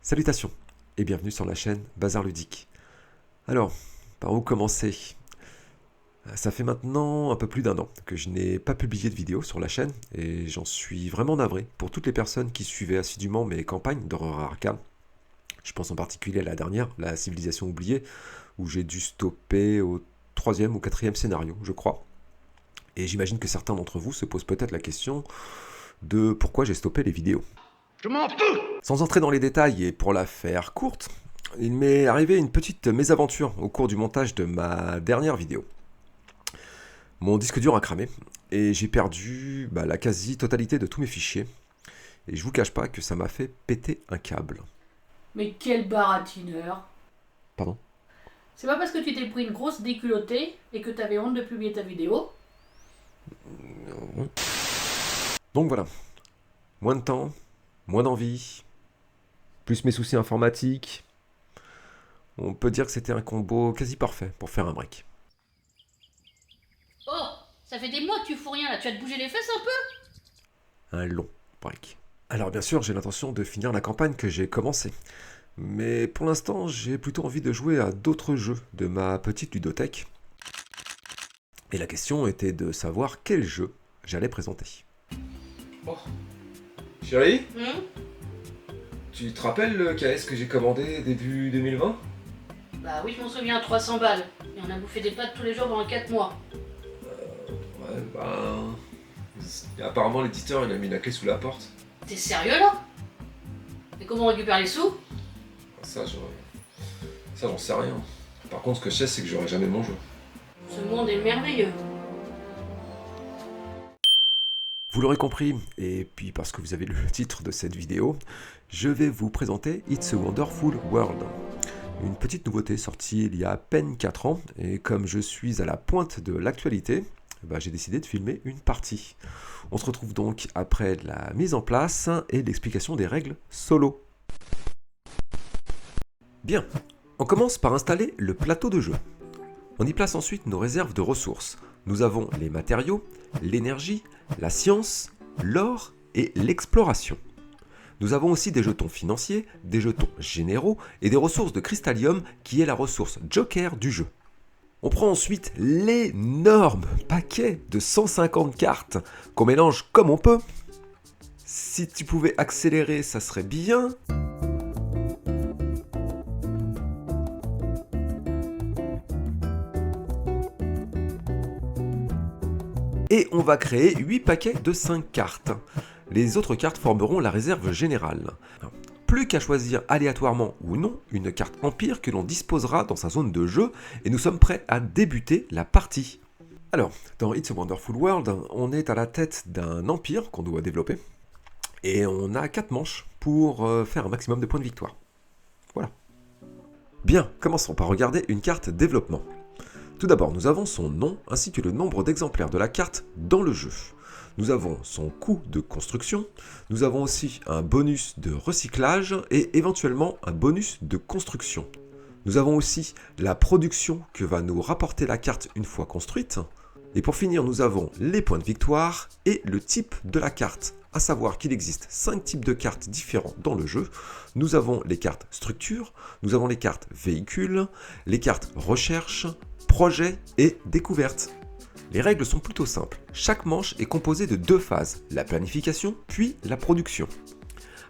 Salutations et bienvenue sur la chaîne Bazar Ludique. Alors, par où commencer? Ça fait maintenant un peu plus d'1 an que je n'ai pas publié de vidéo sur la chaîne et j'en suis vraiment navré pour toutes les personnes qui suivaient assidûment mes campagnes d'horreur arcane. Je pense en particulier à la dernière, la civilisation oubliée, où j'ai dû stopper au 3e ou 4e scénario, je crois. Et j'imagine que certains d'entre vous se posent peut-être la question de pourquoi j'ai stoppé les vidéos. Je m'en fous! Sans entrer dans les détails et pour la faire courte, il m'est arrivé une petite mésaventure au cours du montage de ma dernière vidéo. Mon disque dur a cramé et j'ai perdu la quasi-totalité de tous mes fichiers. Et je vous cache pas que ça m'a fait péter un câble. Mais quel baratineur! Pardon? C'est pas parce que tu t'es pris une grosse déculottée et que t'avais honte de publier ta vidéo? Donc voilà, moins de temps, moins d'envie, plus mes soucis informatiques. On peut dire que c'était un combo quasi parfait pour faire un break. Oh, ça fait des mois que tu fous rien là, tu vas te bouger les fesses un peu? Un long break. Alors bien sûr, j'ai l'intention de finir la campagne que j'ai commencée. Mais pour l'instant, j'ai plutôt envie de jouer à d'autres jeux de ma petite ludothèque. Et la question était de savoir quel jeu j'allais présenter. Oh. Chérie, Hum? tu te rappelles le KS que j'ai commandé début 2020? Bah oui, je m'en souviens, 300 balles. Et on a bouffé des pâtes tous les jours pendant 4 mois. Apparemment l'éditeur il a mis la clé sous la porte. T'es sérieux là? Et comment on récupère les sous? Ça j'en sais rien. Par contre ce que je sais c'est que j'aurai jamais mon jeu. Ce monde est merveilleux. Vous l'aurez compris, et puis parce que vous avez lu le titre de cette vidéo, je vais vous présenter It's a Wonderful World. Une petite nouveauté sortie il y a à peine 4 ans, et comme je suis à la pointe de l'actualité, j'ai décidé de filmer une partie. On se retrouve donc après la mise en place et l'explication des règles solo. Bien, on commence par installer le plateau de jeu. On y place ensuite nos réserves de ressources. Nous avons les matériaux, l'énergie, la science, l'or et l'exploration. Nous avons aussi des jetons financiers, des jetons généraux et des ressources de cristallium qui est la ressource joker du jeu. On prend ensuite l'énorme paquet de 150 cartes qu'on mélange comme on peut. Si tu pouvais accélérer, ça serait bien. Et on va créer 8 paquets de 5 cartes. Les autres cartes formeront la réserve générale. Plus qu'à choisir aléatoirement ou non une carte empire que l'on disposera dans sa zone de jeu et nous sommes prêts à débuter la partie. Alors, dans It's a Wonderful World, on est à la tête d'un empire qu'on doit développer et on a 4 manches pour faire un maximum de points de victoire. Voilà. Bien, commençons par regarder une carte développement. Tout d'abord, nous avons son nom ainsi que le nombre d'exemplaires de la carte dans le jeu. Nous avons son coût de construction, nous avons aussi un bonus de recyclage et éventuellement un bonus de construction. Nous avons aussi la production que va nous rapporter la carte une fois construite. Et pour finir, nous avons les points de victoire et le type de la carte. À savoir qu'il existe 5 types de cartes différents dans le jeu. Nous avons les cartes structure, nous avons les cartes véhicules, les cartes recherche, projet et découverte. Les règles sont plutôt simples. Chaque manche est composée de 2 phases, la planification puis la production.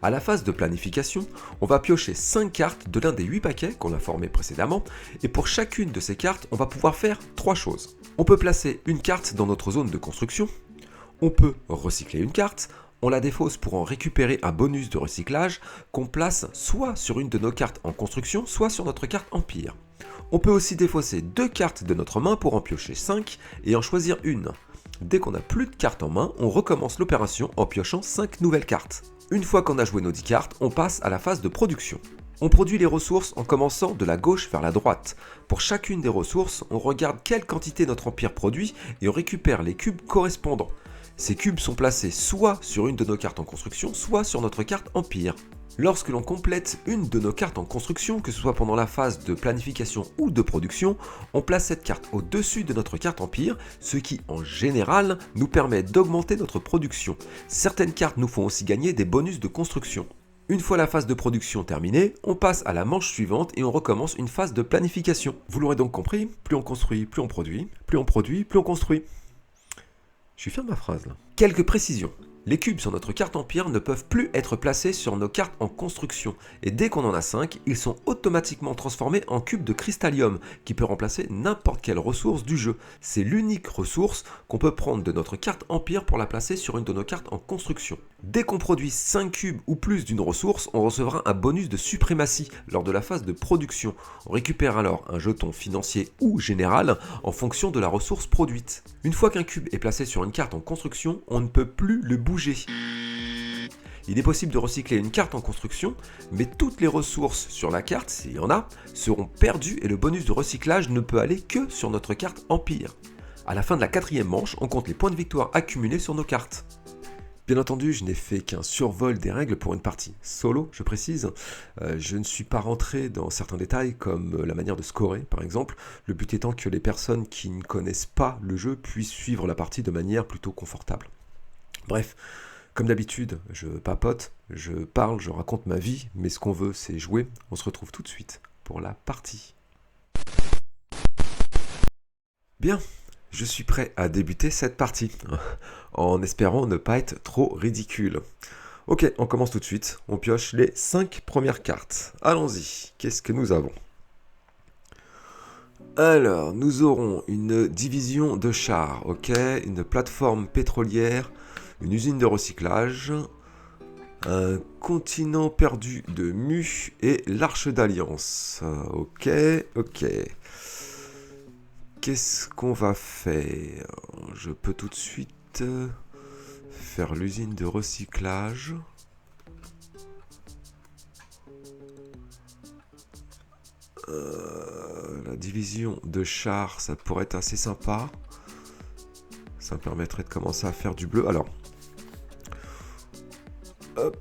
À la phase de planification, on va piocher 5 cartes de l'un des 8 paquets qu'on a formés précédemment et pour chacune de ces cartes, on va pouvoir faire 3 choses. On peut placer une carte dans notre zone de construction, on peut recycler une carte, on la défausse pour en récupérer un bonus de recyclage qu'on place soit sur une de nos cartes en construction, soit sur notre carte empire. On peut aussi défausser 2 cartes de notre main pour en piocher 5 et en choisir une. Dès qu'on n'a plus de cartes en main, on recommence l'opération en piochant 5 nouvelles cartes. Une fois qu'on a joué nos 10 cartes, on passe à la phase de production. On produit les ressources en commençant de la gauche vers la droite. Pour chacune des ressources, on regarde quelle quantité notre empire produit et on récupère les cubes correspondants. Ces cubes sont placés soit sur une de nos cartes en construction, soit sur notre carte empire. Lorsque l'on complète une de nos cartes en construction, que ce soit pendant la phase de planification ou de production, on place cette carte au-dessus de notre carte empire, ce qui en général nous permet d'augmenter notre production. Certaines cartes nous font aussi gagner des bonus de construction. Une fois la phase de production terminée, on passe à la manche suivante et on recommence une phase de planification. Vous l'aurez donc compris, plus on construit, plus on produit, plus on produit, plus on construit. Je suis fier de ma phrase là. Quelques précisions. Les cubes sur notre carte Empire ne peuvent plus être placés sur nos cartes en construction, et dès qu'on en a 5, ils sont automatiquement transformés en cubes de cristallium, qui peut remplacer n'importe quelle ressource du jeu. C'est l'unique ressource qu'on peut prendre de notre carte Empire pour la placer sur une de nos cartes en construction. Dès qu'on produit 5 cubes ou plus d'une ressource, on recevra un bonus de suprématie lors de la phase de production. On récupère alors un jeton financier ou général en fonction de la ressource produite. Une fois qu'un cube est placé sur une carte en construction, on ne peut plus le bouger. Il est possible de recycler une carte en construction, mais toutes les ressources sur la carte, s'il y en a, seront perdues et le bonus de recyclage ne peut aller que sur notre carte Empire. À la fin de la 4e manche, on compte les points de victoire accumulés sur nos cartes. Bien entendu, je n'ai fait qu'un survol des règles pour une partie solo, je précise. Je ne suis pas rentré dans certains détails comme la manière de scorer par exemple, le but étant que les personnes qui ne connaissent pas le jeu puissent suivre la partie de manière plutôt confortable. Bref, comme d'habitude, je papote, je parle, je raconte ma vie, mais ce qu'on veut c'est jouer. On se retrouve tout de suite pour la partie. Bien, je suis prêt à débuter cette partie, en espérant ne pas être trop ridicule. Ok, on commence tout de suite, on pioche les 5 premières cartes. Allons-y, qu'est-ce que nous avons ? Alors, nous aurons une division de chars, ok, une plateforme pétrolière, une usine de recyclage, un continent perdu de Mu et l'Arche d'Alliance. Ok. Qu'est-ce qu'on va faire ? Je peux tout de suite faire l'usine de recyclage. La division de chars, ça pourrait être assez sympa. Ça me permettrait de commencer à faire du bleu. Alors, hop.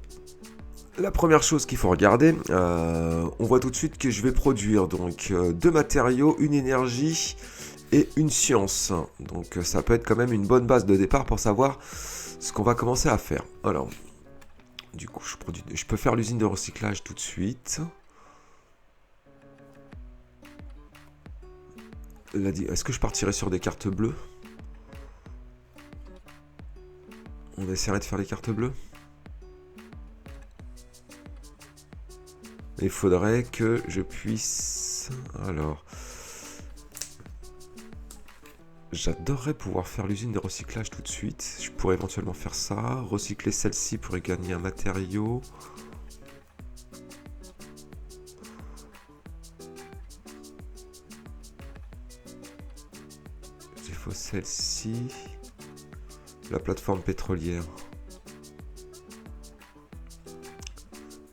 La première chose qu'il faut regarder, on voit tout de suite que je vais produire donc 2 matériaux, une énergie et une science. Donc ça peut être quand même une bonne base de départ pour savoir ce qu'on va commencer à faire. Alors, du coup, je peux faire l'usine de recyclage tout de suite. Est-ce que je partirai sur des cartes bleues ? On essaierait de faire les cartes bleues. Il faudrait que je puisse... Alors... J'adorerais pouvoir faire l'usine de recyclage tout de suite. Je pourrais éventuellement faire ça. Recycler celle-ci pour y gagner un matériau. Il faut celle-ci. La plateforme pétrolière.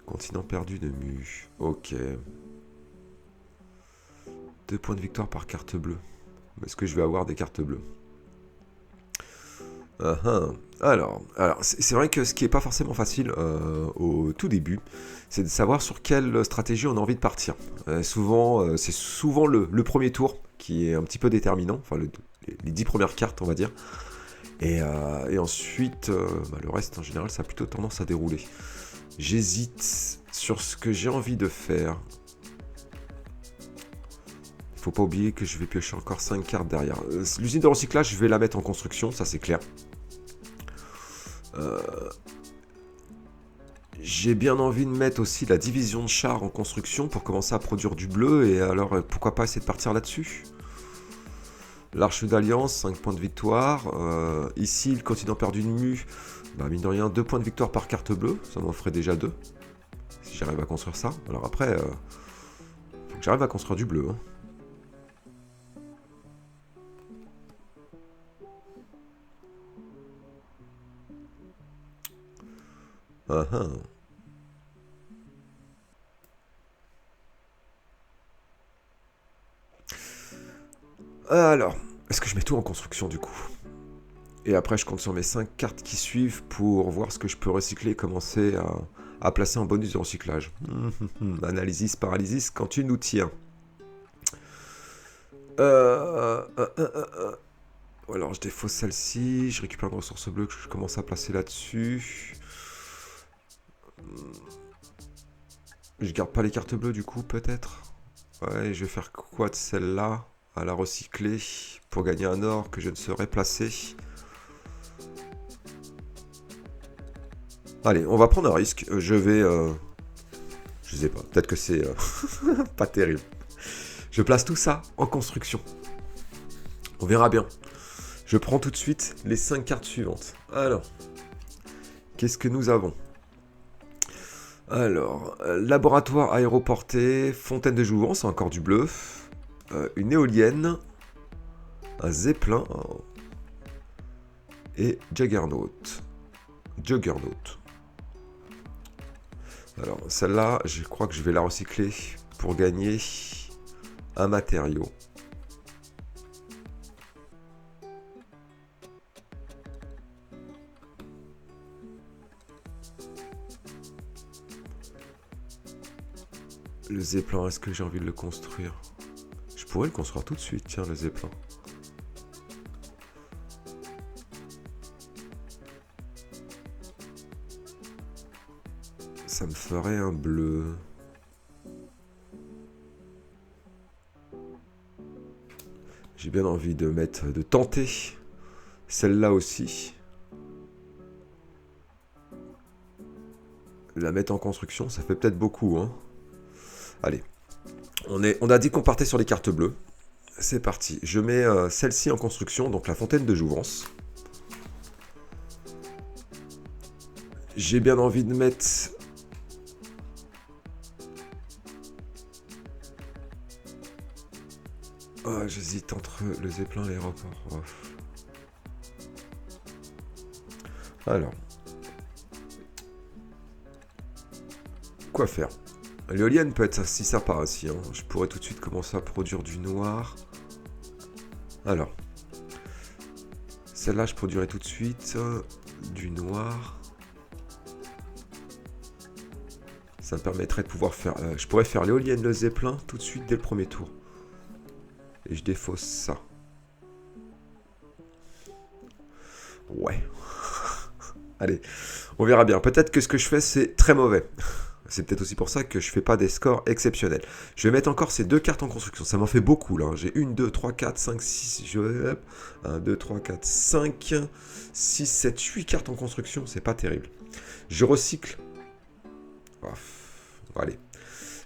Continent perdu de Mu. Ok. 2 points de victoire par carte bleue. Est-ce que je vais avoir des cartes bleues ? Alors c'est vrai que ce qui n'est pas forcément facile au tout début, c'est de savoir sur quelle stratégie on a envie de partir. C'est souvent le premier tour qui est un petit peu déterminant, enfin les 10 premières cartes on va dire. Et ensuite, le reste en général ça a plutôt tendance à dérouler. J'hésite sur ce que j'ai envie de faire. Faut pas oublier que je vais piocher encore 5 cartes derrière. L'usine de recyclage, je vais la mettre en construction, ça c'est clair. J'ai bien envie de mettre aussi la division de chars en construction pour commencer à produire du bleu. Et alors, pourquoi pas essayer de partir là-dessus ? L'Arche d'Alliance, 5 points de victoire. Ici, le continent perdu de Mu. Mine de rien, 2 points de victoire par carte bleue. Ça m'en ferait déjà 2. Si j'arrive à construire ça. Alors après, faut que j'arrive à construire du bleu. Alors, est-ce que je mets tout en construction du coup ? Et après je compte sur mes 5 cartes qui suivent pour voir ce que je peux recycler et commencer à placer en bonus de recyclage. Analysis, paralysis, quand tu nous tiens. Alors je défausse celle-ci, je récupère une ressource bleue que je commence à placer là-dessus. Je garde pas les cartes bleues du coup, peut-être. Ouais, je vais faire quoi de celle-là? À la recycler pour gagner un or que je ne saurais placer. Allez, on va prendre un risque. Je vais... je sais pas, peut-être que c'est pas terrible. Je place tout ça en construction. On verra bien. Je prends tout de suite les 5 cartes suivantes. Alors, qu'est-ce que nous avons? Alors, laboratoire aéroporté, fontaine de jouvence, encore du bleu, une éolienne, un zeppelin et Juggernaut. Alors, celle-là, je crois que je vais la recycler pour gagner un matériau. Le zeppelin, est-ce que j'ai envie de le construire? Je pourrais le construire tout de suite, tiens, le zeppelin. Ça me ferait un bleu. J'ai bien envie de tenter celle-là aussi. La mettre en construction, ça fait peut-être beaucoup, hein. Allez, on a dit qu'on partait sur les cartes bleues. C'est parti. Je mets celle-ci en construction, donc la fontaine de jouvence. J'ai bien envie de mettre... Oh, j'hésite entre le zeppelin et l'aéroport. Oh. Alors. Quoi faire? L'éolienne peut être si sympa aussi. Hein. Je pourrais tout de suite commencer à produire du noir. Alors. Celle-là, je produirai tout de suite du noir. Ça me permettrait de pouvoir faire... je pourrais faire l'éolienne, le zeppelin tout de suite dès le premier tour. Et je défausse ça. Ouais. Allez, on verra bien. Peut-être que ce que je fais, c'est très mauvais. C'est peut-être aussi pour ça que je fais pas des scores exceptionnels. Je vais mettre encore ces 2 cartes en construction. Ça m'en fait beaucoup, là. J'ai 1, 2, 3, 4, 5, 6... 1, 2, 3, 4, 5, 6, 7, 8 cartes en construction. C'est pas terrible. Je recycle. Oh, allez.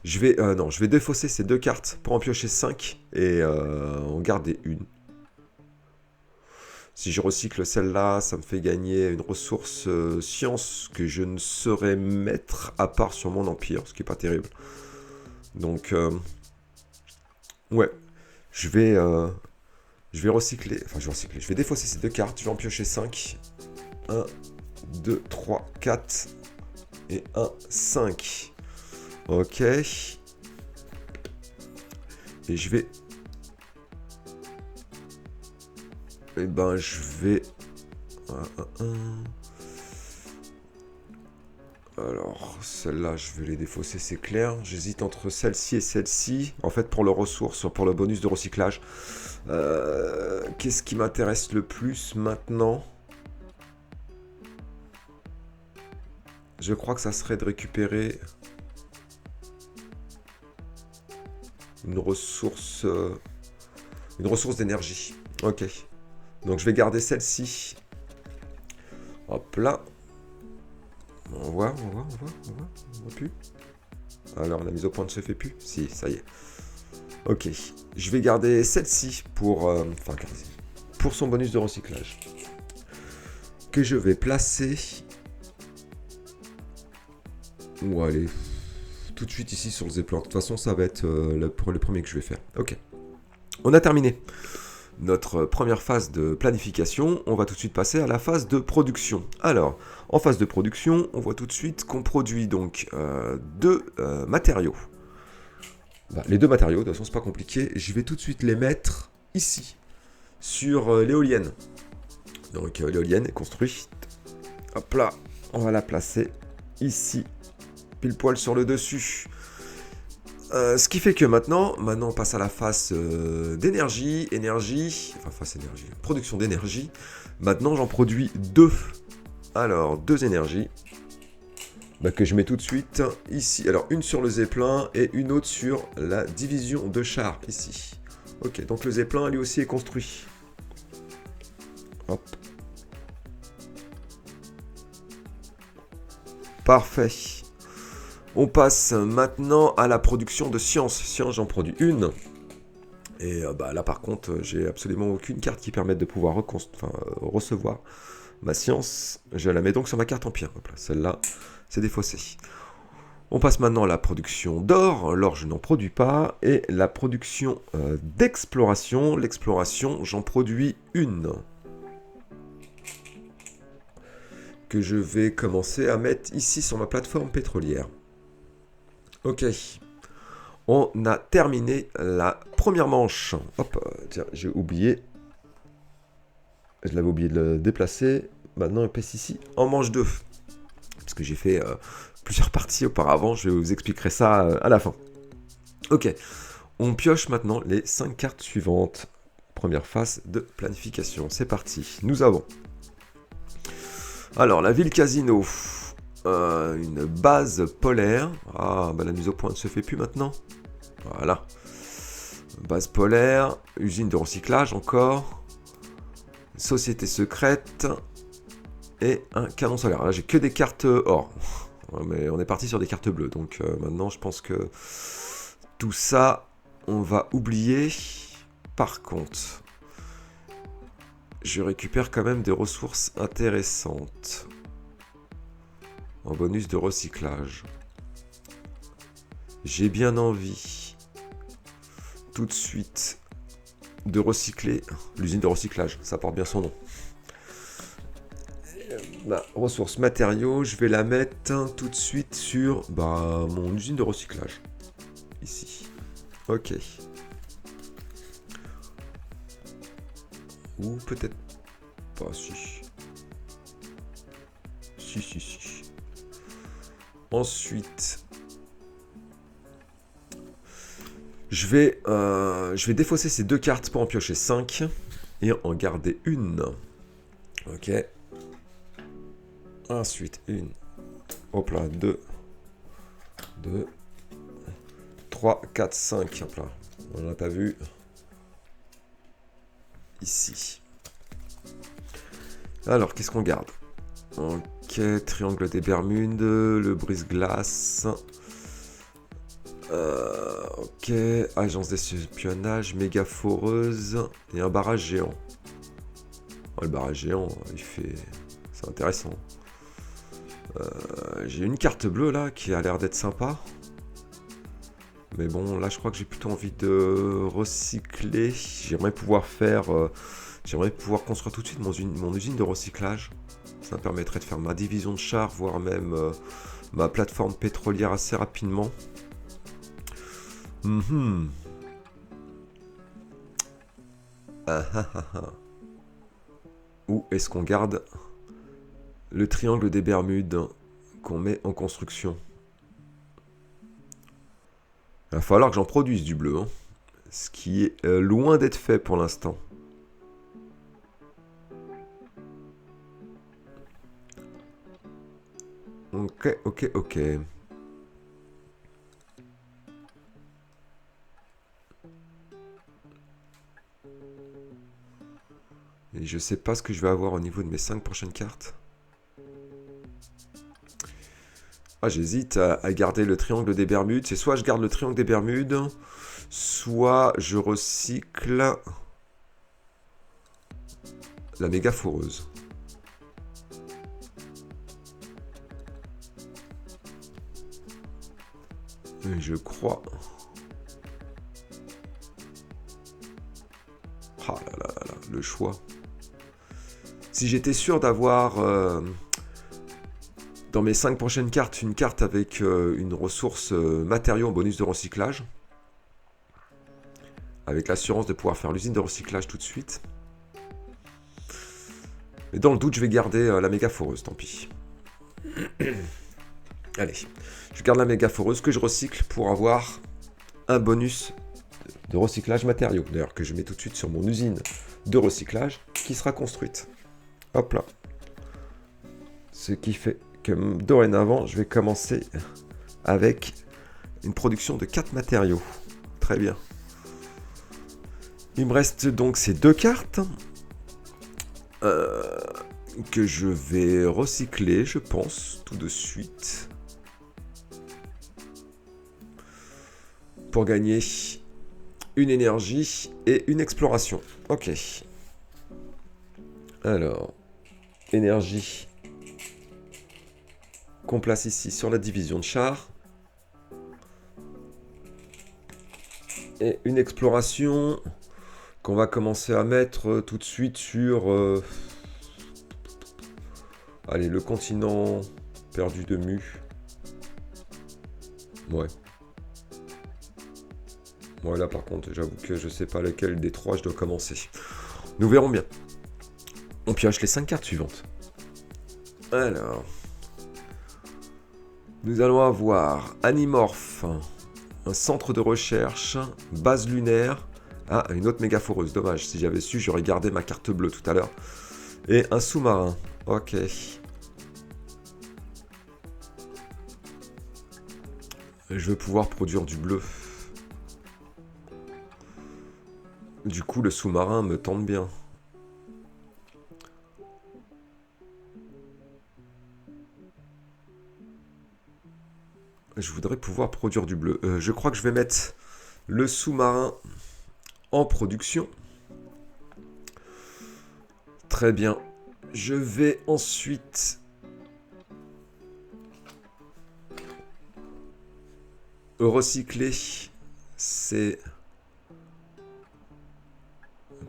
Je vais défausser ces 2 cartes pour en piocher 5 et en garder une. Si je recycle celle-là, ça me fait gagner une ressource science que je ne saurais mettre à part sur mon empire, ce qui n'est pas terrible. Donc, ouais, je vais recycler, je vais défausser ces 2 cartes, je vais en piocher 5. 1, 2, 3, 4 et 1, 5. Ok. Et je vais... Eh ben, je vais... Alors, celle-là, je vais les défausser, c'est clair. J'hésite entre celle-ci et celle-ci. En fait, pour le ressource, pour le bonus de recyclage. Qu'est-ce qui m'intéresse le plus maintenant? Je crois que ça serait de récupérer... une ressource d'énergie. Ok. Donc je vais garder celle-ci. Hop là. On voit plus. Alors la mise au point ne se fait plus. Si, ça y est. Ok. Je vais garder celle-ci pour son bonus de recyclage. Que je vais placer. Ou allez. Tout de suite ici sur le zeppelin. De toute façon, ça va être le premier que je vais faire. Ok. On a terminé notre première phase de planification. On va tout de suite passer à la phase de production. Alors, en phase de production, on voit tout de suite qu'on produit donc 2 matériaux. Les 2 matériaux, de toute façon, c'est pas compliqué. Je vais tout de suite les mettre ici, sur l'éolienne. Donc, l'éolienne est construite. Hop là, on va la placer ici. Pile poil sur le dessus. Ce qui fait que maintenant on passe à la phase production d'énergie. Maintenant j'en produis 2. Alors 2 énergies. que je mets tout de suite ici. Alors, une sur le Zeppelin et une autre sur la division de chars, ici. Ok, donc le Zeppelin, lui aussi, est construit. Hop. Parfait. On passe maintenant à la production de science. Science, j'en produis une. Et là, par contre, j'ai absolument aucune carte qui permette de pouvoir recevoir ma science. Je la mets donc sur ma carte empire. Celle-là, c'est défaussé. On passe maintenant à la production d'or. L'or, je n'en produis pas. Et la production d'exploration. L'exploration, j'en produis une. Que je vais commencer à mettre ici sur ma plateforme pétrolière. Ok. On a terminé la première manche. Hop, tiens, j'ai oublié. Je l'avais oublié de le déplacer. Maintenant, il passe ici en manche 2. Parce que j'ai fait plusieurs parties auparavant. Je vous expliquerai ça à la fin. Ok. On pioche maintenant les 5 cartes suivantes. Première phase de planification. C'est parti. Nous avons... Alors, la ville casino. Une base polaire. Ah, la mise au point ne se fait plus maintenant. Voilà. Base polaire. Usine de recyclage encore. Société secrète. Et un canon solaire. Là, j'ai que des cartes or. Mais on est parti sur des cartes bleues. Donc maintenant, je pense que tout ça, on va oublier. Par contre... je récupère quand même des ressources intéressantes. En bonus de recyclage. J'ai bien envie, tout de suite, de recycler l'usine de recyclage. Ça porte bien son nom. Ressources matériaux, je vais la mettre tout de suite sur mon usine de recyclage. Ici. Ok. Ou peut-être pas, si. Si. Ensuite, je vais défausser ces 2 cartes pour en piocher 5 et en garder une. Ok. Ensuite, une. Hop là, 2. 3, 4, 5. Hop là. On n'a pas vu. Ici. Alors, qu'est-ce qu'on garde? Ok, triangle des Bermudes, le brise-glace. Ok, agence d'espionnage, méga foreuse et un barrage géant. Oh, le barrage géant, c'est intéressant. J'ai une carte bleue là qui a l'air d'être sympa. Mais bon, là je crois que j'ai plutôt envie de recycler. J'aimerais pouvoir construire tout de suite mon usine de recyclage. Ça me permettrait de faire ma division de chars, voire même ma plateforme pétrolière assez rapidement. Où est-ce qu'on garde le triangle des Bermudes qu'on met en construction? Il va falloir que j'en produise du bleu, hein. Ce qui est loin d'être fait pour l'instant. Ok. Et je sais pas ce que je vais avoir au niveau de mes 5 prochaines cartes. Ah, j'hésite à garder le triangle des Bermudes. C'est soit je garde le triangle des Bermudes, soit je recycle la méga foreuse. Et je crois... Ah là, le choix. Si j'étais sûr d'avoir... dans mes 5 prochaines cartes, une carte avec une ressource matériaux en bonus de recyclage. Avec l'assurance de pouvoir faire l'usine de recyclage tout de suite. Mais dans le doute, je vais garder la méga foreuse, tant pis. Allez, je garde la méga foreuse que je recycle pour avoir un bonus de recyclage matériaux. D'ailleurs, que je mets tout de suite sur mon usine de recyclage qui sera construite. Hop là. Ce qui fait Donc dorénavant, je vais commencer avec une production de 4 matériaux. Très bien. Il me reste donc ces 2 cartes que je vais recycler, je pense, tout de suite. Pour gagner une énergie et une exploration. Ok. Alors, énergie qu'on place ici sur la division de chars. Et une exploration qu'on va commencer à mettre tout de suite sur... allez, le continent perdu de Mu. Ouais. Ouais, là par contre, j'avoue que je sais pas lequel des 3 je dois commencer. Nous verrons bien. On pioche les 5 cartes suivantes. Alors... Nous allons avoir Animorph, un centre de recherche, base lunaire. Ah, une autre mégaforeuse, dommage. Si j'avais su, j'aurais gardé ma carte bleue tout à l'heure. Et un sous-marin. Ok. Je vais pouvoir produire du bleu. Du coup, le sous-marin me tente bien. Je voudrais pouvoir produire du bleu. Je crois que je vais mettre le sous-marin en production. Très bien. Je vais ensuite recycler ces...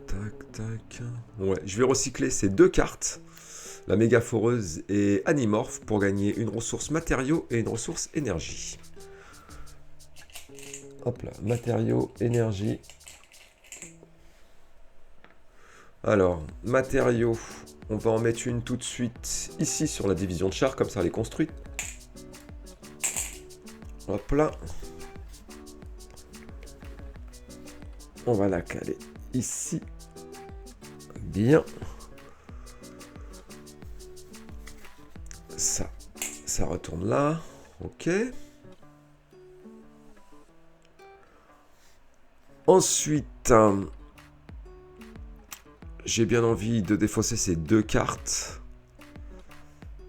Tac, tac. Ouais, je vais recycler ces 2 cartes. La mégaforeuse et Animorph pour gagner une ressource matériaux et une ressource énergie. Hop là, matériaux, énergie. Alors, matériaux, on va en mettre une tout de suite ici sur la division de chars, comme ça elle est construite. Hop là. On va la caler ici. Bien. Ça retourne là. Ok. Ensuite, j'ai bien envie de défausser ces 2 cartes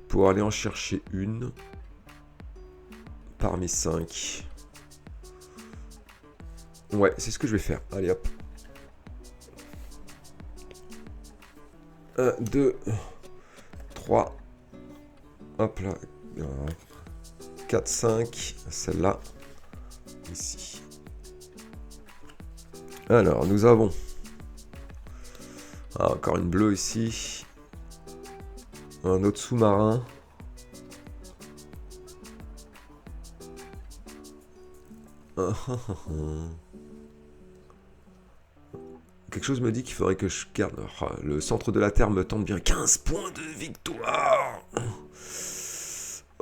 pour aller en chercher une parmi 5. Ouais, c'est ce que je vais faire. Allez hop. 1, 2, 3. Hop là. 4, 5. Celle-là. Ici. Alors, nous avons... Ah, encore une bleue ici. Un autre sous-marin. Quelque chose me dit qu'il faudrait que je garde... Ah, le centre de la Terre me tente bien. 15 points de victoire.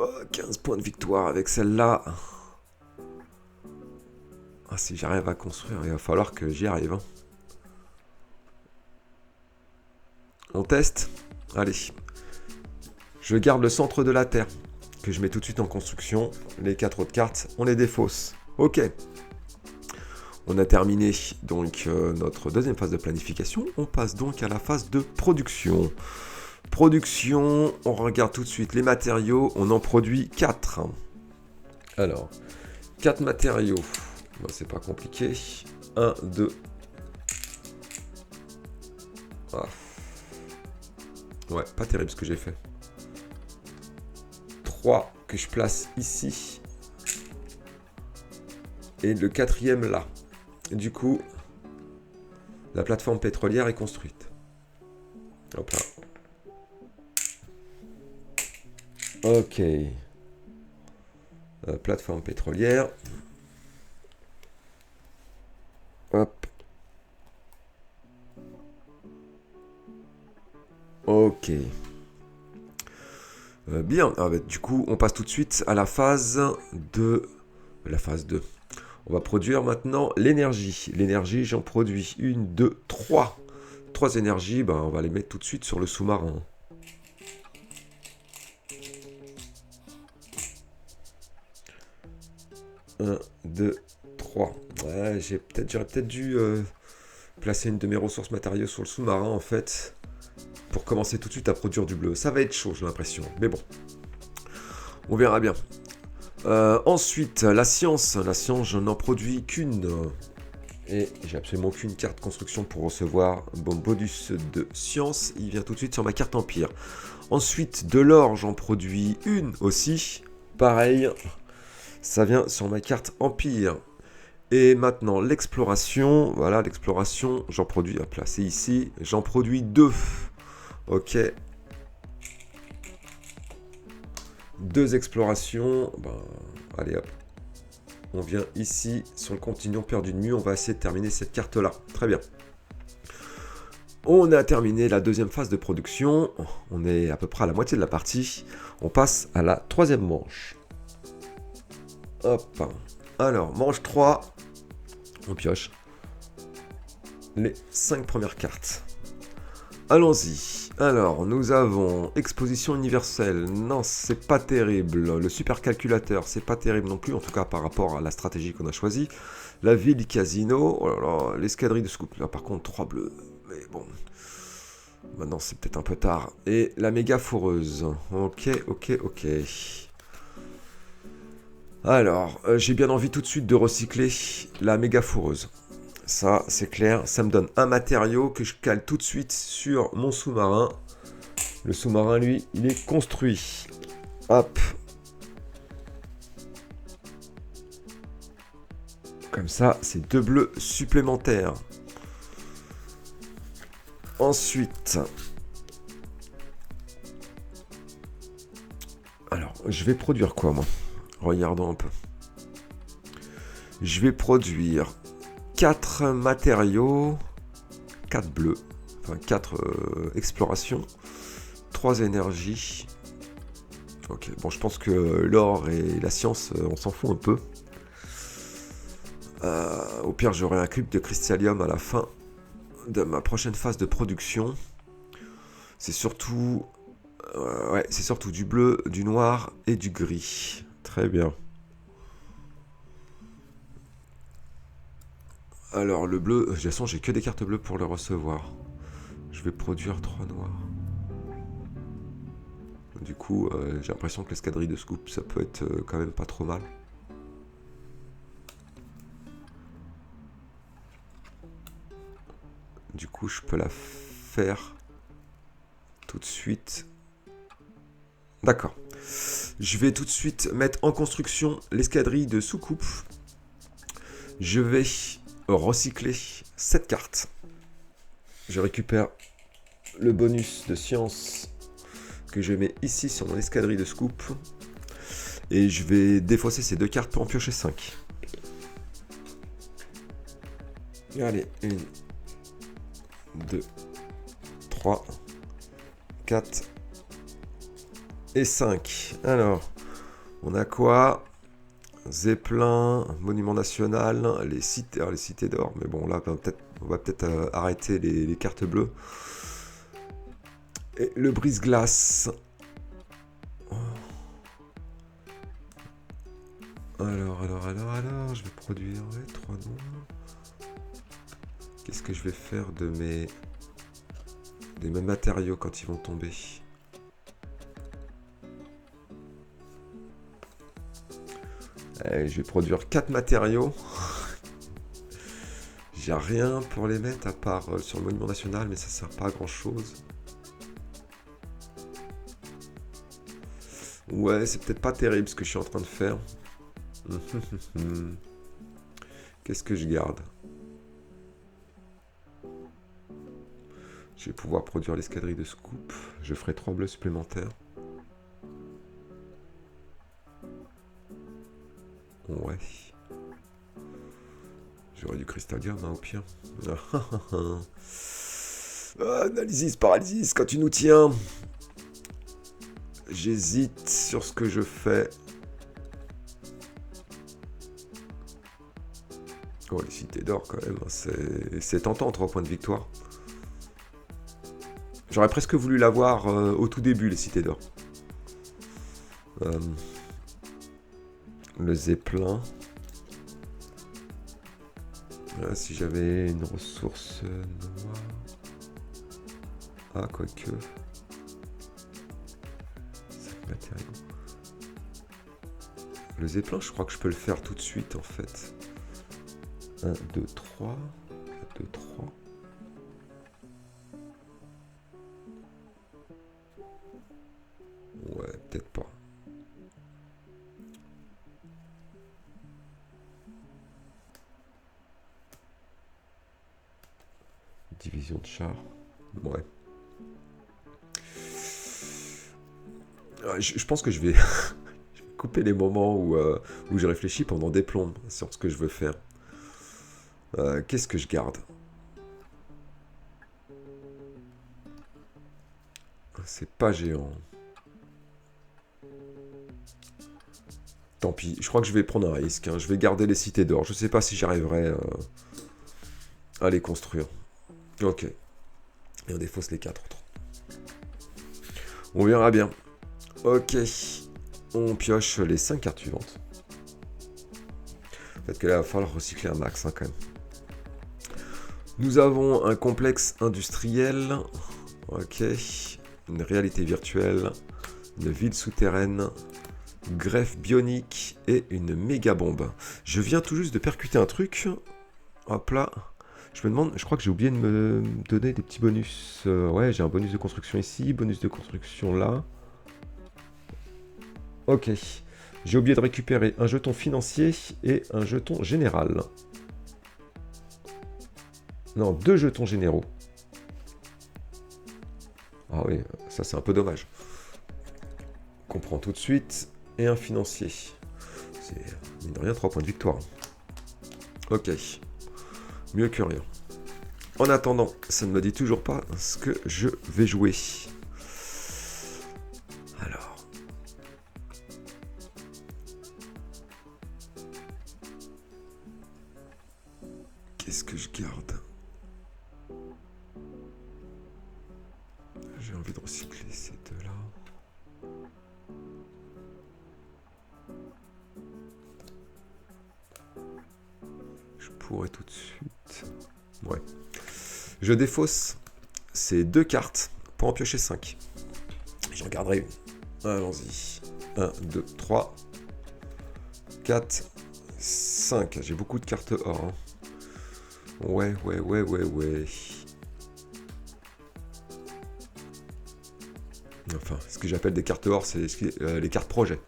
Oh, 15 points de victoire avec celle-là. Ah, si j'arrive à construire, il va falloir que j'y arrive. Hein. On teste. Allez. Je garde le centre de la Terre, que je mets tout de suite en construction. Les 4 autres cartes, on les défausse. Ok. On a terminé donc notre deuxième phase de planification. On passe donc à la phase de production. Production, on regarde tout de suite les matériaux. On en produit 4. Alors, 4 matériaux. Bon, c'est pas compliqué. 1, 2. Ah. Ouais, pas terrible ce que j'ai fait. 3 que je place ici. Et le 4e là. Du coup, la plateforme pétrolière est construite. Hop là. Ok. Plateforme pétrolière. Hop. Ok. Bien. Ah bah, du coup, on passe tout de suite à la phase de... La phase 2. On va produire maintenant l'énergie. L'énergie, j'en produis 1, 2, 3. 3 énergies, ben, on va les mettre tout de suite sur le sous-marin. 1, 2, 3. Ouais, j'aurais peut-être dû placer une de mes ressources matériaux sur le sous-marin, en fait, pour commencer tout de suite à produire du bleu. Ça va être chaud, j'ai l'impression. Mais bon, on verra bien. Ensuite, la science. La science, je n'en produis qu'une. Et j'ai absolument aucune carte construction pour recevoir un bon bonus de science. Il vient tout de suite sur ma carte empire. Ensuite, de l'or, j'en produis une aussi. Pareil, ça vient sur ma carte empire. Et maintenant, l'exploration. Voilà, l'exploration, j'en produis, hop là, c'est ici. J'en produis 2. Ok. 2 explorations. Ben, allez hop. On vient ici, sur le continent perdu de nuit. On va essayer de terminer cette carte-là. Très bien. On a terminé la deuxième phase de production. On est à peu près à la moitié de la partie. On passe à la 3e manche. Hop. Alors, manche 3. On pioche les 5 premières cartes. Allons-y. Alors, nous avons Exposition universelle. Non, c'est pas terrible. Le supercalculateur, c'est pas terrible non plus, en tout cas par rapport à la stratégie qu'on a choisie. La ville casino. Oh là là, l'escadrille de scoop. Là, par contre, 3 bleus. Mais bon. Maintenant, c'est peut-être un peu tard. Et la méga foreuse. Ok. Alors, j'ai bien envie tout de suite de recycler la méga foreuse. Ça, c'est clair. Ça me donne un matériau que je cale tout de suite sur mon sous-marin. Le sous-marin, lui, il est construit. Hop. Comme ça, c'est 2 bleus supplémentaires. Ensuite. Alors, je vais produire quoi, moi? Regardons un peu. Je vais produire 4 matériaux, 4 bleus, enfin 4 explorations, 3 énergies. Ok, bon, je pense que l'or et la science, on s'en fout un peu. Au pire, j'aurai un cube de cristallium à la fin de ma prochaine phase de production. C'est surtout, c'est surtout du bleu, du noir et du gris. Très bien. Alors, le bleu, de toute façon, j'ai que des cartes bleues pour le recevoir. Je vais produire 3 noirs. Du coup, j'ai l'impression que l'escadrille de scoop, ça peut être quand même pas trop mal. Du coup, je peux la faire tout de suite. D'accord. Je vais tout de suite mettre en construction l'escadrille de soucoupe. Je vais recycler cette carte. Je récupère le bonus de science que je mets ici sur mon escadrille de scoop. Et je vais défausser ces 2 cartes pour en piocher 5. Allez, 1, 2, 3, 4 et 5. Alors, on a quoi? Zeppelin, Monument National, les cités d'or. Mais bon, là, on va peut-être arrêter les cartes bleues. Et le brise-glace. Alors, je vais produire 3 noirs. Qu'est-ce que je vais faire de mes matériaux quand ils vont tomber? Je vais produire 4 matériaux. J'ai rien pour les mettre à part sur le Monument National, mais ça sert pas à grand chose. Ouais, c'est peut-être pas terrible ce que je suis en train de faire. Qu'est-ce que je garde? Je vais pouvoir produire l'escadrille de scoop. Je ferai 3 bleus supplémentaires. Ouais. J'aurais du cristallium, hein, au pire. Analysis, paralysis, quand tu nous tiens. J'hésite sur ce que je fais. Oh, les cités d'or, quand même. C'est tentant, 3 points de victoire. J'aurais presque voulu l'avoir au tout début, les cités d'or. Le Zeppelin. Si j'avais une ressource noire... Ah, quoique... 5 matériaux. Le zeppelin, je crois que je peux le faire tout de suite, en fait. 1, 2, 3... 1, 2, 3... Ouais, peut-être pas. Division de chars. Ouais. Je pense que je vais couper les moments où je réfléchis pendant des plombes sur ce que je veux faire. Qu'est-ce que je garde? C'est pas géant. Tant pis, je crois que je vais prendre un risque. Hein. Je vais garder les cités d'or. Je sais pas si j'arriverai à les construire. Ok. Et on défausse les 4 autres. On verra bien. Ok. On pioche les 5 cartes suivantes. Peut-être que là, il va falloir recycler un max hein, quand même. Nous avons un complexe industriel. Ok. Une réalité virtuelle. Une ville souterraine. Greffe bionique et une méga bombe. Je viens tout juste de percuter un truc. Hop là. Je me demande, je crois que j'ai oublié de me donner des petits bonus. Ouais, j'ai un bonus de construction ici, bonus de construction là. Ok. J'ai oublié de récupérer un jeton financier et un jeton général. Non, 2 jetons généraux. Ah oui, ça c'est un peu dommage. Qu'on prend tout de suite. Et un financier. C'est, mine de rien, 3 points de victoire. Ok. Mieux que rien. En attendant, ça ne me dit toujours pas ce que je vais jouer. Alors. Qu'est-ce que je garde? J'ai envie de recycler ces deux-là. Je pourrais tout de suite... Ouais. Je défausse ces 2 cartes pour en piocher 5. J'en garderai une. Allons-y. 1, 2, 3, 4, 5. J'ai beaucoup de cartes or. Hein. Ouais. Enfin, ce que j'appelle des cartes or, c'est les cartes projet.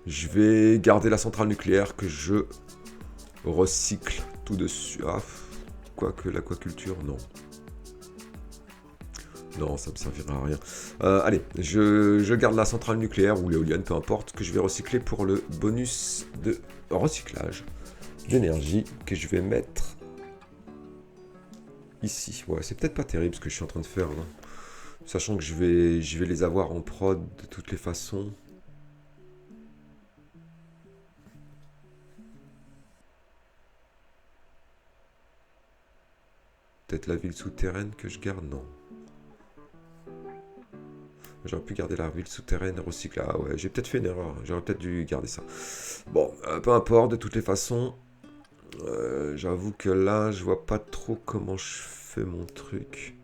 Je vais garder la centrale nucléaire que je recycle tout dessus. Ah, quoique l'aquaculture, non. Non, ça me servira à rien. Allez, je garde la centrale nucléaire ou l'éolienne, peu importe, que je vais recycler pour le bonus de recyclage d'énergie que je vais mettre ici. Ouais, c'est peut-être pas terrible ce que je suis en train de faire, là. Sachant que je vais les avoir en prod de toutes les façons. Peut-être la ville souterraine que je garde, non. J'aurais pu garder la ville souterraine recyclée. Ah ouais, j'ai peut-être fait une erreur. J'aurais peut-être dû garder ça. Bon, peu importe, de toutes les façons. J'avoue que là, je vois pas trop comment je fais mon truc.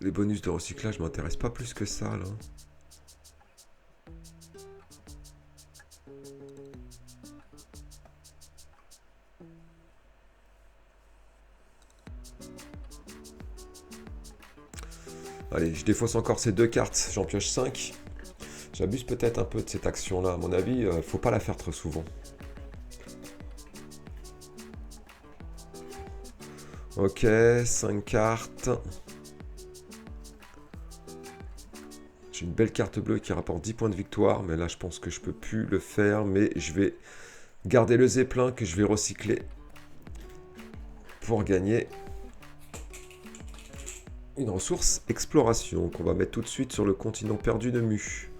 Les bonus de recyclage m'intéressent pas plus que ça, là. Allez, je défausse encore ces 2 cartes, j'en pioche 5. J'abuse peut-être un peu de cette action-là. À mon avis, faut pas la faire trop souvent. Ok, 5 cartes. J'ai une belle carte bleue qui rapporte 10 points de victoire, mais là, je pense que je peux plus le faire. Mais je vais garder le zeppelin que je vais recycler pour gagner une ressource exploration qu'on va mettre tout de suite sur le continent perdu de Mu.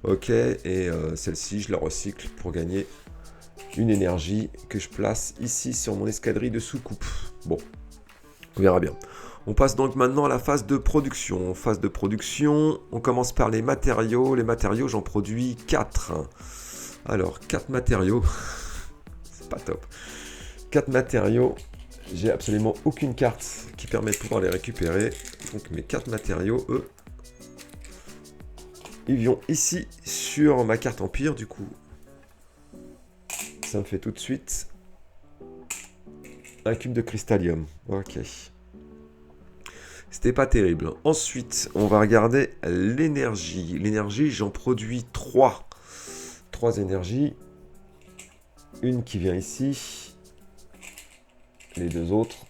Ok, et celle-ci, je la recycle pour gagner une énergie que je place ici sur mon escadrille de soucoupe. Bon, on verra bien. On passe donc maintenant à la phase de production. Phase de production, on commence par les matériaux. Les matériaux, j'en produis 4. Alors, 4 matériaux. C'est pas top. 4 matériaux. J'ai absolument aucune carte qui permet de pouvoir les récupérer. Donc mes 4 matériaux, eux, ils viennent ici sur ma carte Empire. Du coup, ça me fait tout de suite un cube de cristallium. Ok. C'était pas terrible. Ensuite, on va regarder l'énergie. L'énergie, j'en produis 3. 3 énergies. Une qui vient ici. Les 2 autres.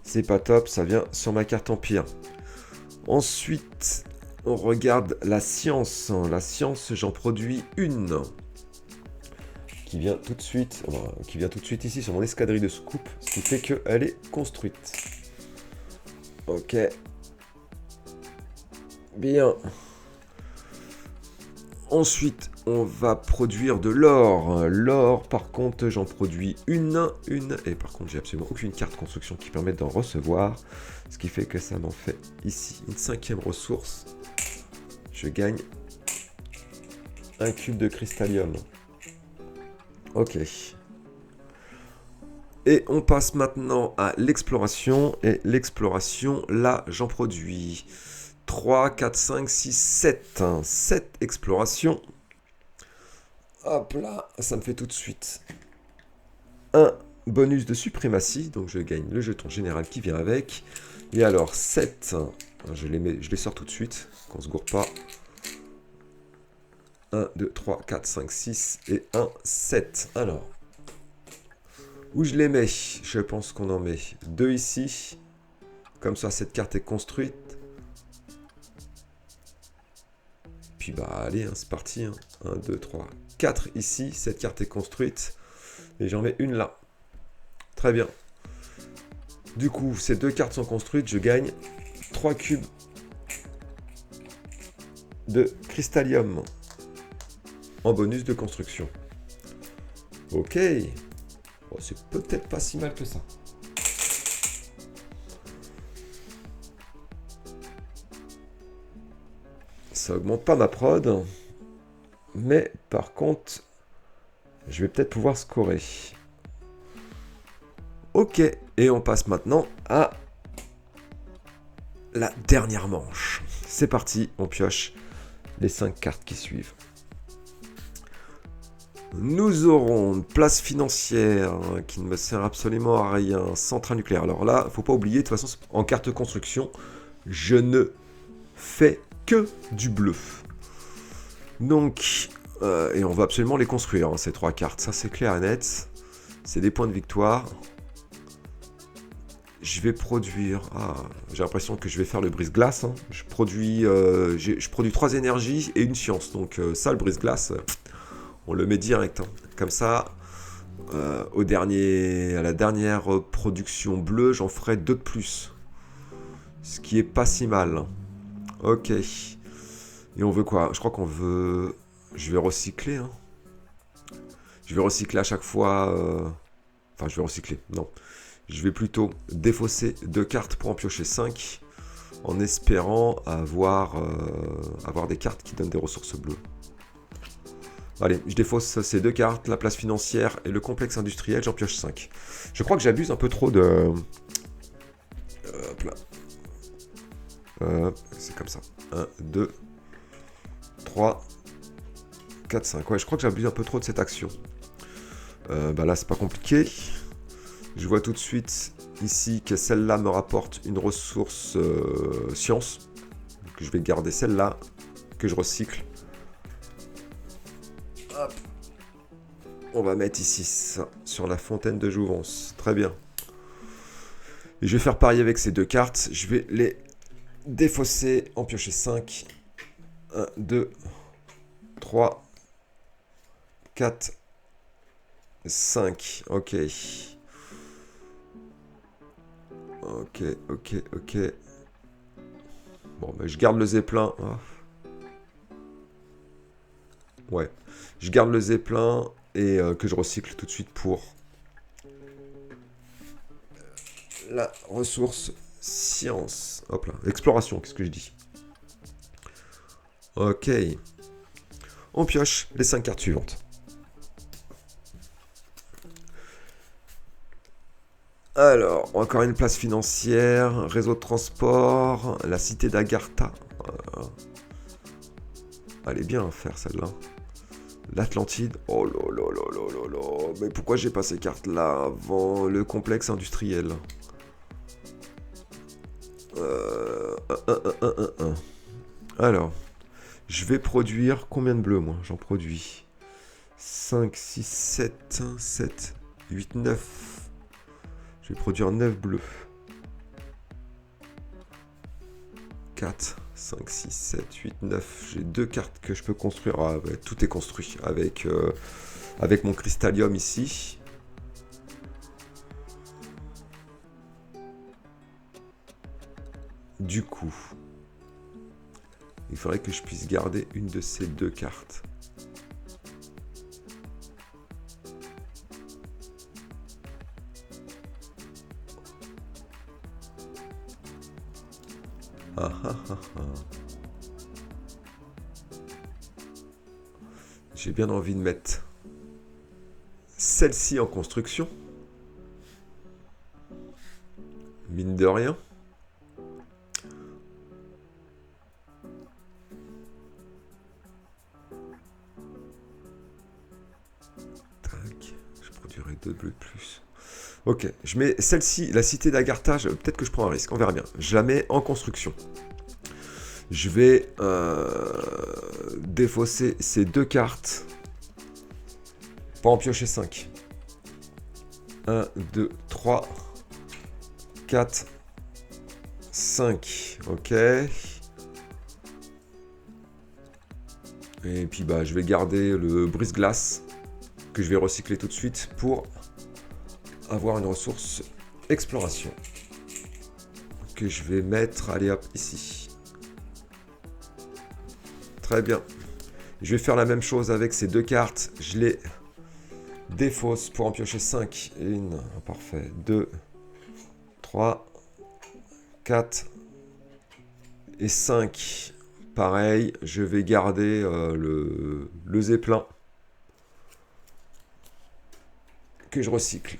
C'est pas top, ça vient sur ma carte Empire. Ensuite, on regarde la science. La science, j'en produis une. Qui vient tout de suite ici sur mon escadrille de scoop. Ce qui fait qu'elle est construite. Ok. Bien. Ensuite, on va produire de l'or. L'or, par contre, j'en produis une. Et par contre, j'ai absolument aucune carte construction qui permette d'en recevoir. Ce qui fait que ça m'en fait ici une 5e ressource. Je gagne un cube de cristallium. Ok. Et on passe maintenant à l'exploration. Et l'exploration, là, j'en produis 3, 4, 5, 6, 7. 7 explorations. Hop là, ça me fait tout de suite un bonus de suprématie. Donc je gagne le jeton général qui vient avec. Et alors 7, je les sors tout de suite, qu'on se gourre pas. 1, 2, 3, 4, 5, 6 et 1, 7. Alors, où je les mets? Je pense qu'on en met 2 ici. Comme ça, cette carte est construite. Puis bah allez, hein, c'est parti. 1, 2, 3, 4 ici. Cette carte est construite. Et j'en mets une là. Très bien. Du coup, ces 2 cartes sont construites. Je gagne 3 cubes de cristallium en bonus de construction. Ok. Bon, c'est peut-être pas si mal que ça. Ça augmente pas ma prod. Mais par contre, je vais peut-être pouvoir scorer. Ok. Et on passe maintenant à la dernière manche. C'est parti, on pioche les 5 cartes qui suivent. Nous aurons une place financière qui ne me sert absolument à rien. Centrale nucléaire. Alors là, faut pas oublier, de toute façon, en carte construction, je ne fais que du bluff. Donc, et on va absolument les construire, hein, ces 3 cartes. Ça, c'est clair et net. C'est des points de victoire. Je vais produire... Ah, j'ai l'impression que je vais faire le brise-glace. Hein. Je produis 3 énergies et une science. Donc ça, le brise-glace... On le met direct, hein. Comme ça, à la dernière production bleue, j'en ferai 2 de plus. Ce qui est pas si mal. Ok. Et on veut quoi? Je crois qu'on veut... Je vais recycler. Hein. Je vais recycler à chaque fois... Enfin, je vais recycler. Non. Je vais plutôt défausser 2 cartes pour en piocher 5. En espérant avoir des cartes qui donnent des ressources bleues. Allez, je défausse ces 2 cartes, la place financière et le complexe industriel, j'en pioche 5. Je crois que j'abuse un peu trop de... hop là. C'est comme ça. 1, 2, 3, 4, 5. Ouais, je crois que j'abuse un peu trop de cette action. Bah là, c'est pas compliqué. Je vois tout de suite ici que celle-là me rapporte une ressource science. Donc, je vais garder celle-là, que je recycle. Hop. On va mettre ici ça, sur la fontaine de jouvence. Très bien. Et je vais faire pareil avec ces 2 cartes. Je vais les défausser, en piocher 5. 1, 2, 3, 4, 5. Ok. Ok. Bon, bah, je garde le zeppelin. Ah. Ouais. Je garde le zeppelin et que je recycle tout de suite pour la ressource science. Hop là, exploration, qu'est-ce que je dis? Ok. on pioche les 5 cartes suivantes. Alors, encore une place financière, réseau de transport, la cité d'Agartha. Elle est bien à faire celle-là. L'Atlantide. Oh là là là là là là. Mais pourquoi j'ai pas ces cartes-là avant le complexe industriel? Alors, je vais produire combien de bleus, moi? J'en produis 5, 6, 7, 7, 8, 9. Je vais produire 9 bleus. 4, 5, 6, 7, 8, 9. J'ai 2 cartes que je peux construire. Ah, ouais, tout est construit avec mon cristallium ici. Du coup, il faudrait que je puisse garder une de ces 2 cartes. Ah, ah, ah, ah. J'ai bien envie de mettre celle-ci en construction. Mine de rien. Tac, je produirai 2 bleus de plus. Ok, je mets celle-ci, la cité d'Agartha, peut-être que je prends un risque, on verra bien. Je la mets en construction. Je vais défausser ces 2 cartes. Pas en piocher 5. 1, 2, 3, 4, 5. Ok. Et puis bah je vais garder le brise-glace que je vais recycler tout de suite pour avoir une ressource exploration que je vais mettre, allez hop, ici. Très bien. Je vais faire la même chose avec ces 2 cartes. Je les défausse pour en piocher 5. 1, parfait. 2, 3, 4 et 5. Pareil, je vais garder le zeppelin que je recycle.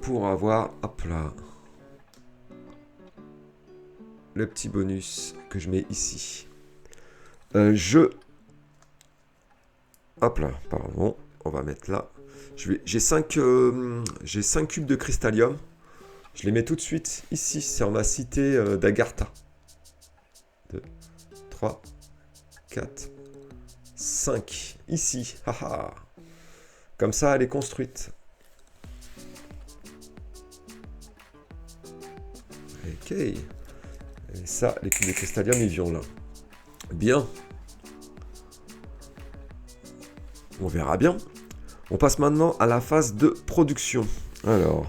Pour avoir, hop là, le petit bonus que je mets ici. Hop là, pardon, on va mettre là. J'ai 5 cubes de cristallium. Je les mets tout de suite ici, c'est en ma cité d'Agartha. 2, 3, 4, 5. Ici, haha. Comme ça, elle est construite. Ok. Et ça, les cubes de cristallium, ils viennent là. Bien. On verra bien. On passe maintenant à la phase de production. Alors,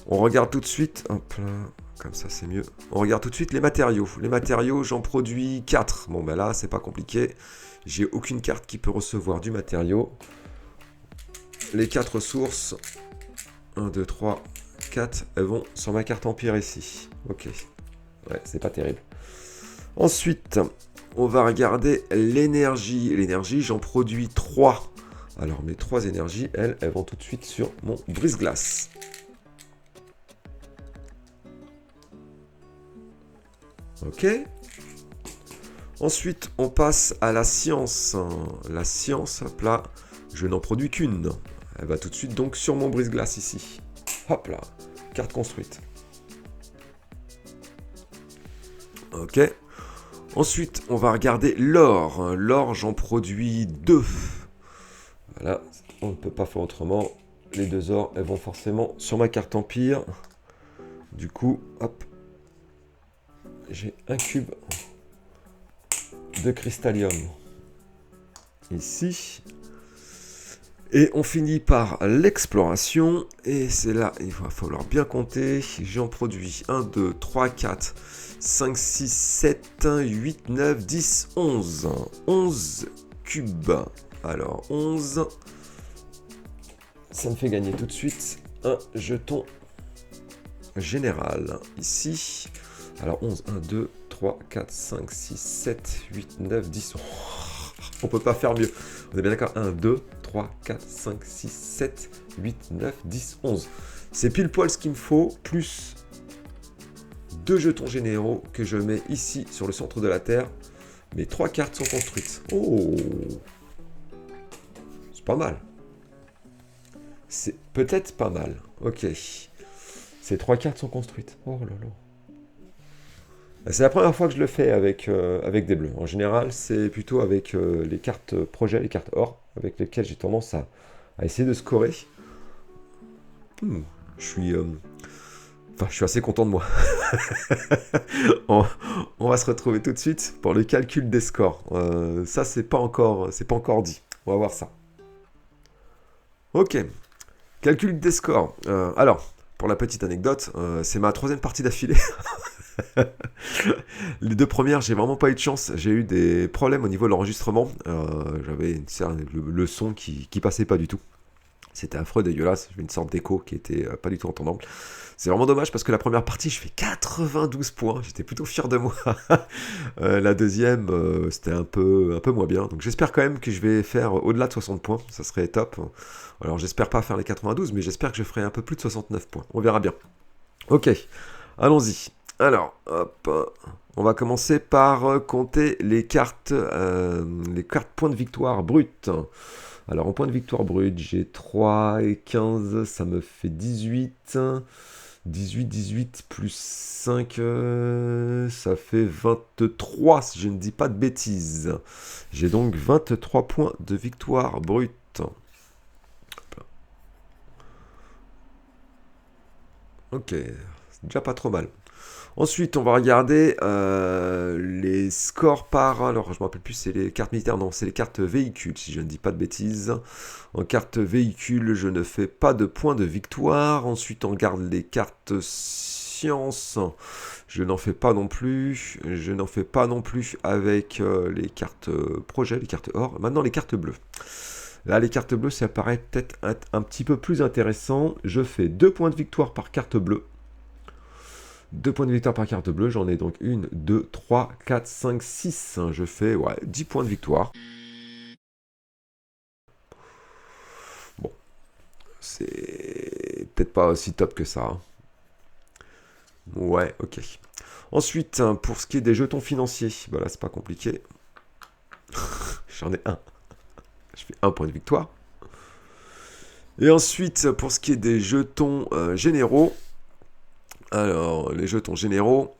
on regarde tout de suite. Hop là, comme ça c'est mieux. On regarde tout de suite les matériaux. Les matériaux, j'en produis 4. Bon, ben là, c'est pas compliqué. J'ai aucune carte qui peut recevoir du matériau. Les 4 sources. 1, 2, 3, 4. Elles vont sur ma carte empire ici. Ok. Ouais, c'est pas terrible. Ensuite, on va regarder l'énergie. L'énergie, j'en produis 3. Alors, mes 3 énergies, elles vont tout de suite sur mon brise-glace. Ok. Ensuite, on passe à la science. La science, hop là, je n'en produis qu'une. Elle va tout de suite donc sur mon brise-glace ici. Hop là, carte construite. Ok. Ensuite, on va regarder l'or. L'or, j'en produis 2. Voilà, on ne peut pas faire autrement. Les 2 ors, elles vont forcément sur ma carte empire. Du coup, hop, j'ai un cube de cristallium ici. Et on finit par l'exploration. Et c'est là, il va falloir bien compter. J'en produis 1, 2, 3, 4, 5, 6, 7, 8, 9, 10, 11. 11 cubes. Alors, 11. Ça me fait gagner tout de suite un jeton général. Ici. Alors, 11, 1, 2, 3. 3, 4, 5, 6, 7, 8, 9, 10. On peut pas faire mieux. On est bien d'accord. 1, 2, 3, 4, 5, 6, 7, 8, 9, 10, 11. C'est pile poil ce qu'il me faut, plus 2 jetons généraux que je mets ici sur le centre de la Terre. Mes 3 cartes sont construites. Oh, c'est pas mal. C'est peut-être pas mal. Ok. Ces 3 cartes sont construites. Oh là là. C'est la première fois que je le fais avec des bleus. En général, c'est plutôt avec les cartes projet, les cartes or, avec lesquelles j'ai tendance à essayer de scorer. Je suis assez content de moi. On va se retrouver tout de suite pour le calcul des scores. Ça, c'est pas encore dit. On va voir ça. Ok. Calcul des scores. Alors, pour la petite anecdote, c'est ma 3e partie d'affilée. Les 2 premières, j'ai vraiment pas eu de chance. J'ai eu des problèmes au niveau de l'enregistrement. J'avais le son qui passait pas du tout. C'était affreux, dégueulasse. J'avais une sorte d'écho qui était pas du tout entendable. C'est vraiment dommage parce que la première partie, je fais 92 points. J'étais plutôt fier de moi. La deuxième, c'était un peu moins bien. Donc j'espère quand même que je vais faire au-delà de 60 points. Ça serait top. Alors j'espère pas faire les 92, mais j'espère que je ferai un peu plus de 69 points. On verra bien. Ok, allons-y. Alors, hop, on va commencer par compter les cartes points de victoire brutes. Alors, en points de victoire brut, j'ai 3 et 15, ça me fait 18. 18 plus 5, ça fait 23, si je ne dis pas de bêtises. J'ai donc 23 points de victoire brute. Ok, c'est déjà pas trop mal. Ensuite, on va regarder les scores par... Alors, je ne me rappelle plus, c'est les cartes militaires. Non, c'est les cartes véhicules, si je ne dis pas de bêtises. En carte véhicule, je ne fais pas de points de victoire. Ensuite, on regarde les cartes sciences. Je n'en fais pas non plus. Je n'en fais pas non plus avec les cartes projet, les cartes or. Maintenant, les cartes bleues. Là, les cartes bleues, ça paraît peut-être un petit peu plus intéressant. Je fais 2 points de victoire par carte bleue. 2 points de victoire par carte bleue, j'en ai donc 1, 2, 3, 4, 5, 6. Je fais 10 points de victoire. Bon, c'est peut-être pas aussi top que ça. Ouais, ok. Ensuite, pour ce qui est des jetons financiers, bah là c'est pas compliqué. J'en ai un. Je fais 1 point de victoire. Et ensuite, pour ce qui est des jetons généraux, alors, les jetons généraux,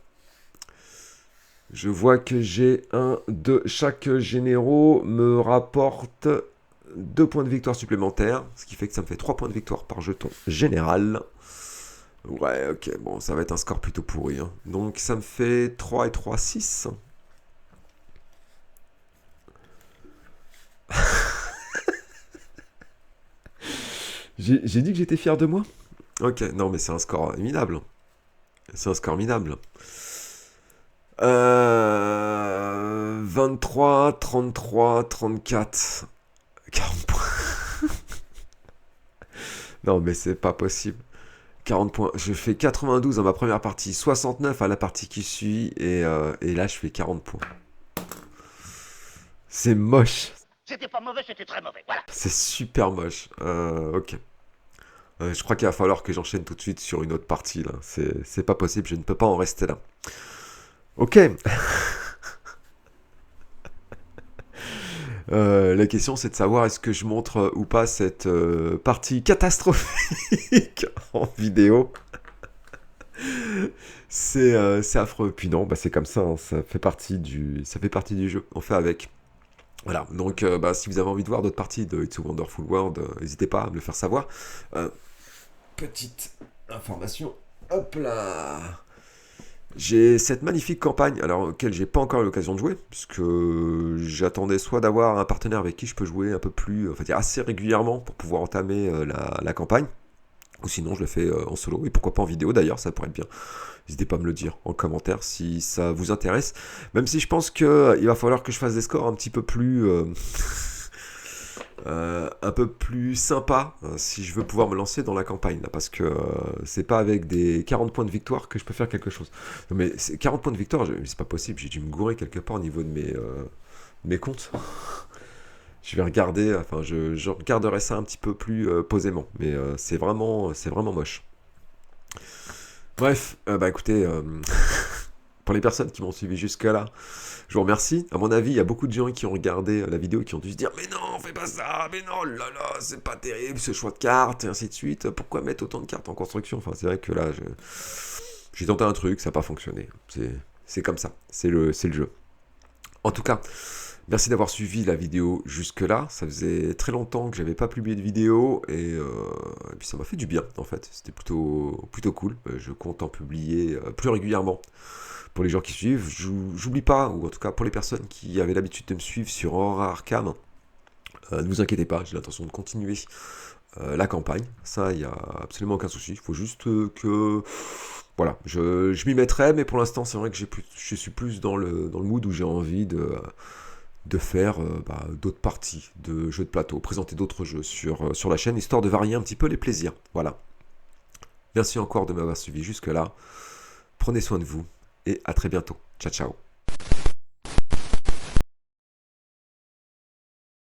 je vois que j'ai un de chaque généraux me rapporte 2 points de victoire supplémentaires, ce qui fait que ça me fait 3 points de victoire par jeton général. Ouais, ok, bon, ça va être un score plutôt pourri. Hein. Donc, ça me fait 3 et 3, 6. J'ai dit que j'étais fier de moi? Ok, non, mais c'est un score minable. C'est un score minable. 23, 33, 34, 40 points. Non, mais c'est pas possible. 40 points. Je fais 92 dans ma première partie, 69 à la partie qui suit, et là, je fais 40 points. C'est moche. C'était pas mauvais, c'était très mauvais, voilà. C'est super moche. Ok. Je crois qu'il va falloir que j'enchaîne tout de suite sur une autre partie, là. C'est pas possible, je ne peux pas en rester là. Ok. La question, c'est de savoir est-ce que je montre ou pas cette partie catastrophique en vidéo. C'est affreux. Puis non, bah, c'est comme ça, hein. Ça fait partie du jeu. On fait avec. Voilà, donc si vous avez envie de voir d'autres parties de It's a Wonderful World, n'hésitez pas à me le faire savoir. Petite information, hop là. J'ai cette magnifique campagne, alors auquel j'ai pas encore eu l'occasion de jouer, puisque j'attendais soit d'avoir un partenaire avec qui je peux jouer un peu plus, enfin dire assez régulièrement pour pouvoir entamer la campagne, ou sinon je le fais en solo, et pourquoi pas en vidéo d'ailleurs, ça pourrait être bien. N'hésitez pas à me le dire en commentaire si ça vous intéresse, même si je pense qu'il va falloir que je fasse des scores un petit peu plus un peu plus sympa si je veux pouvoir me lancer dans la campagne, là, parce que c'est pas avec des 40 points de victoire que je peux faire quelque chose. Non, mais 40 points de victoire, c'est pas possible, j'ai dû me gourer quelque part au niveau de mes comptes. Je vais regarder, enfin je regarderai ça un petit peu plus posément, mais c'est vraiment moche. Bref, bah écoutez, pour les personnes qui m'ont suivi jusque-là, je vous remercie. À mon avis, il y a beaucoup de gens qui ont regardé la vidéo qui ont dû se dire « Mais non, fais pas ça, mais non, là là, c'est pas terrible ce choix de cartes, et ainsi de suite. Pourquoi mettre autant de cartes en construction ?» Enfin, c'est vrai que là, j'ai tenté un truc, ça n'a pas fonctionné. C'est comme ça, c'est le jeu. En tout cas, merci d'avoir suivi la vidéo jusque-là. Ça faisait très longtemps que j'avais pas publié de vidéo et puis ça m'a fait du bien en fait. C'était plutôt cool. Je compte en publier plus régulièrement pour les gens qui suivent. J'oublie pas, ou en tout cas pour les personnes qui avaient l'habitude de me suivre sur Aura Arcane, ne vous inquiétez pas, j'ai l'intention de continuer la campagne. Ça, il n'y a absolument aucun souci. Il faut juste que... Voilà, je m'y mettrai, mais pour l'instant, c'est vrai que je suis plus dans le mood où j'ai envie de faire d'autres parties de jeux de plateau, présenter d'autres jeux sur la chaîne, histoire de varier un petit peu les plaisirs. Voilà. Merci encore de m'avoir suivi jusque-là. Prenez soin de vous et à très bientôt. Ciao, ciao.